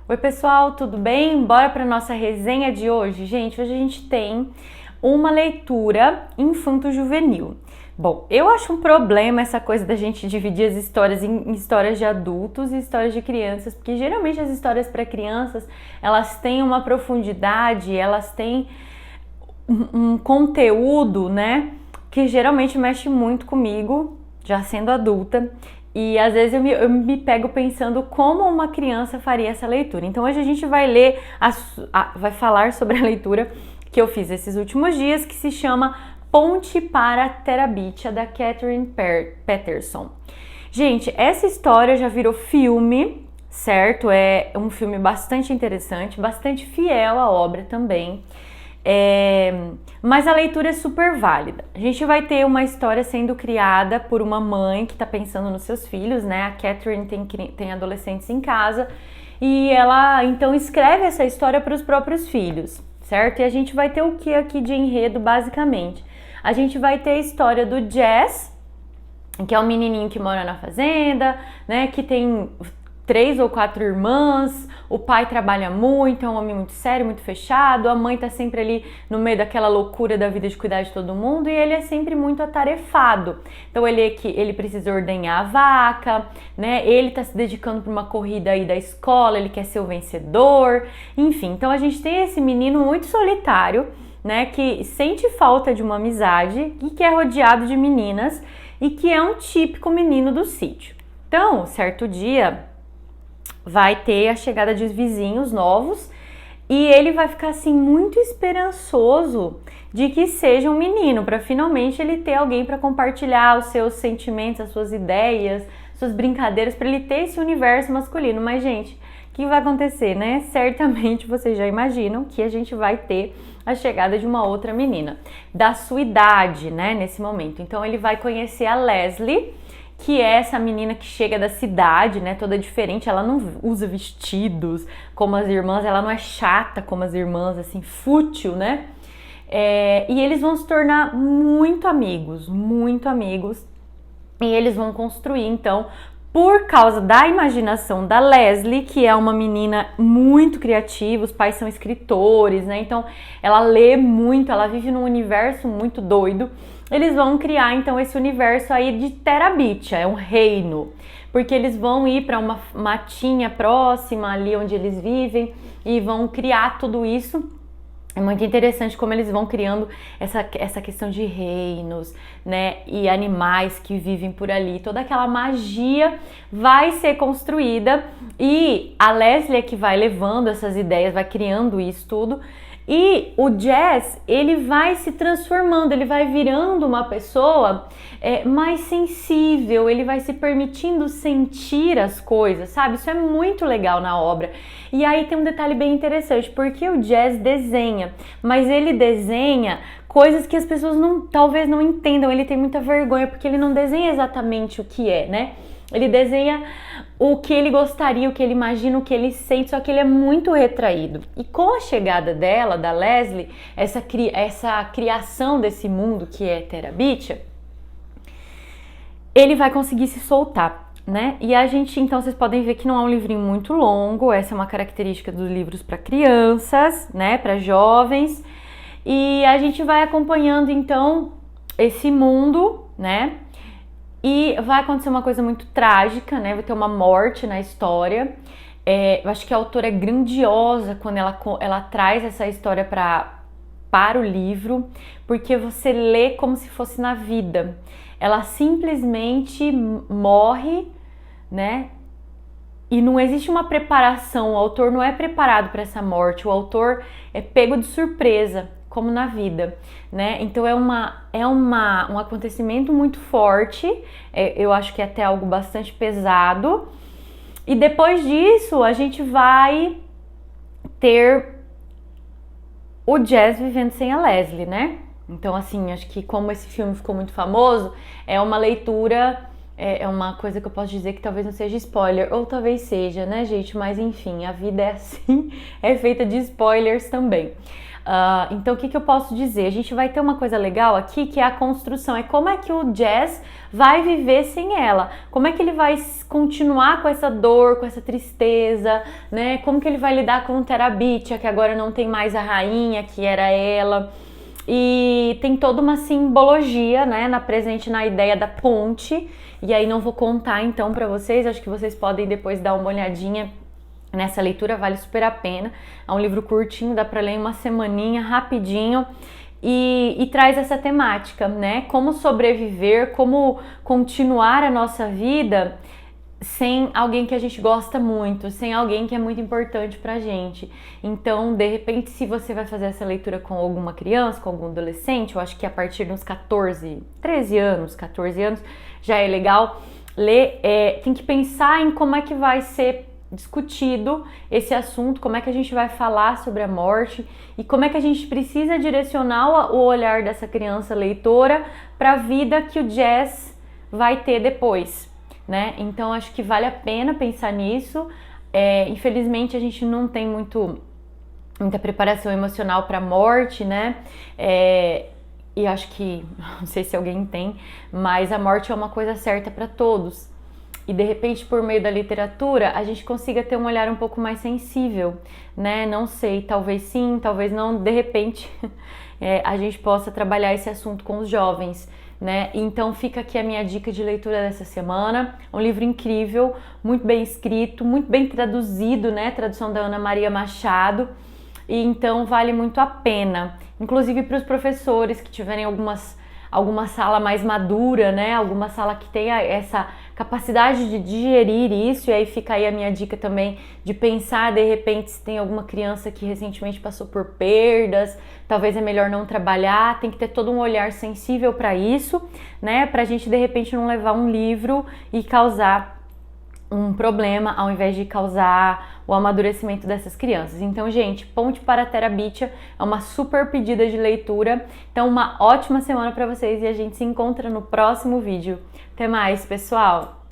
Oi pessoal, tudo bem? Bora para nossa resenha de hoje? Gente, hoje a gente tem uma leitura infanto-juvenil. Bom, eu acho um problema essa coisa da gente dividir as histórias em histórias de adultos e histórias de crianças, porque geralmente as histórias para crianças, elas têm uma profundidade, elas têm um conteúdo, né, que geralmente mexe muito comigo, já sendo adulta. E às vezes eu me pego pensando como uma criança faria essa leitura. Então hoje a gente vai ler, vai falar sobre a leitura que eu fiz esses últimos dias, que se chama Ponte para Terabithia, da Catherine Paterson. Gente, essa história já virou filme, certo? É um filme bastante interessante, bastante fiel à obra também. Mas a leitura é super válida. A gente vai ter uma história sendo criada por uma mãe que está pensando nos seus filhos, né? A Catherine tem adolescentes em casa e ela então escreve essa história para os próprios filhos, certo? E a gente vai ter o que aqui de enredo, basicamente? A gente vai ter a história do Jazz, que é um menininho que mora na fazenda, né? Que tem 3 ou 4 irmãs, o pai trabalha muito, é um homem muito sério, muito fechado, a mãe tá sempre ali no meio daquela loucura da vida de cuidar de todo mundo e ele é sempre muito atarefado. Então ele precisa ordenhar a vaca, né? Ele tá se dedicando para uma corrida aí da escola, ele quer ser o vencedor, enfim. Então a gente tem esse menino muito solitário, né? Que sente falta de uma amizade e que é rodeado de meninas e que é um típico menino do sítio. Então, certo dia vai ter a chegada de vizinhos novos e ele vai ficar assim muito esperançoso de que seja um menino, para finalmente ele ter alguém para compartilhar os seus sentimentos, as suas ideias, suas brincadeiras, para ele ter esse universo masculino. Mas gente, o que vai acontecer, né? Certamente vocês já imaginam que a gente vai ter a chegada de uma outra menina da sua idade, né, nesse momento. Então ele vai conhecer a Leslie, que é essa menina que chega da cidade, né, toda diferente. Ela não usa vestidos como as irmãs, ela não é chata como as irmãs, assim, fútil, né? E eles vão se tornar muito amigos, e eles vão construir, então, por causa da imaginação da Leslie, que é uma menina muito criativa, os pais são escritores, né? Então, ela lê muito, ela vive num universo muito doido. Eles vão criar então esse universo aí de Terabithia, é um reino, porque eles vão ir para uma matinha próxima ali onde eles vivem e vão criar tudo isso. É muito interessante como eles vão criando essa questão de reinos, né, e animais que vivem por ali. Toda aquela magia vai ser construída e a Leslie é que vai levando essas ideias, vai criando isso tudo. E o Jazz, ele vai se transformando, ele vai virando uma pessoa mais sensível, ele vai se permitindo sentir as coisas, sabe? Isso é muito legal na obra. E aí tem um detalhe bem interessante, porque o Jazz desenha, mas ele desenha coisas que as pessoas talvez não entendam, ele tem muita vergonha, porque ele não desenha exatamente o que é, né? Ele desenha o que ele gostaria, o que ele imagina, o que ele sente, só que ele é muito retraído. E com a chegada dela, da Leslie, essa criação desse mundo que é Terabithia, ele vai conseguir se soltar, né? E a gente, então, vocês podem ver que não é um livrinho muito longo, essa é uma característica dos livros para crianças, né? Para jovens. E a gente vai acompanhando, então, esse mundo, né? E vai acontecer uma coisa muito trágica, né? Vai ter uma morte na história. Eu acho que a autora é grandiosa quando ela traz essa história para o livro, porque você lê como se fosse na vida. Ela simplesmente morre, né? E não existe uma preparação, o autor não é preparado para essa morte, o autor é pego de surpresa, como na vida, né? Então um acontecimento muito forte, eu acho que é até algo bastante pesado. E depois disso, a gente vai ter o Jazz vivendo sem a Leslie, né? Então, assim, acho que como esse filme ficou muito famoso, é uma leitura, é uma coisa que eu posso dizer que talvez não seja spoiler, ou talvez seja, né, gente? Mas enfim, a vida é assim, é feita de spoilers também. Então, o que eu posso dizer? A gente vai ter uma coisa legal aqui, que é a construção. É como é que o Jazz vai viver sem ela. Como é que ele vai continuar com essa dor, com essa tristeza, né? Como que ele vai lidar com o Terabytia, que agora não tem mais a rainha, que era ela. E tem toda uma simbologia, né, presente na ideia da ponte. E aí não vou contar então para vocês, acho que vocês podem depois dar uma olhadinha nessa leitura, vale super a pena. É um livro curtinho, dá para ler em uma semaninha, rapidinho. E traz essa temática, né? Como sobreviver, como continuar a nossa vida sem alguém que a gente gosta muito, sem alguém que é muito importante pra gente. Então, de repente, se você vai fazer essa leitura com alguma criança, com algum adolescente, eu acho que a partir dos 13 anos, 14 anos, já é legal ler. Tem que pensar em como é que vai ser discutido esse assunto, como é que a gente vai falar sobre a morte e como é que a gente precisa direcionar o olhar dessa criança leitora para a vida que o Jazz vai ter depois, né? Então acho que vale a pena pensar nisso. Infelizmente a gente não tem muita preparação emocional para a morte, né? E acho que, não sei se alguém tem, mas a morte é uma coisa certa para todos. E de repente, por meio da literatura, a gente consiga ter um olhar um pouco mais sensível, né? Não sei, talvez sim, talvez não. De repente, a gente possa trabalhar esse assunto com os jovens, né? Então fica aqui a minha dica de leitura dessa semana. Um livro incrível, muito bem escrito, muito bem traduzido, né? Tradução da Ana Maria Machado. E então vale muito a pena. Inclusive para os professores que tiverem alguma sala mais madura, né? Alguma sala que tenha essa capacidade de digerir isso. E aí fica aí a minha dica também de pensar, de repente, se tem alguma criança que recentemente passou por perdas, talvez é melhor não trabalhar. Tem que ter todo um olhar sensível para isso, né? Pra gente, de repente, não levar um livro e causar um problema ao invés de causar o amadurecimento dessas crianças. Então, gente, Ponte para a Terabytia é uma super pedida de leitura. Então, uma ótima semana para vocês e a gente se encontra no próximo vídeo. Até mais, pessoal!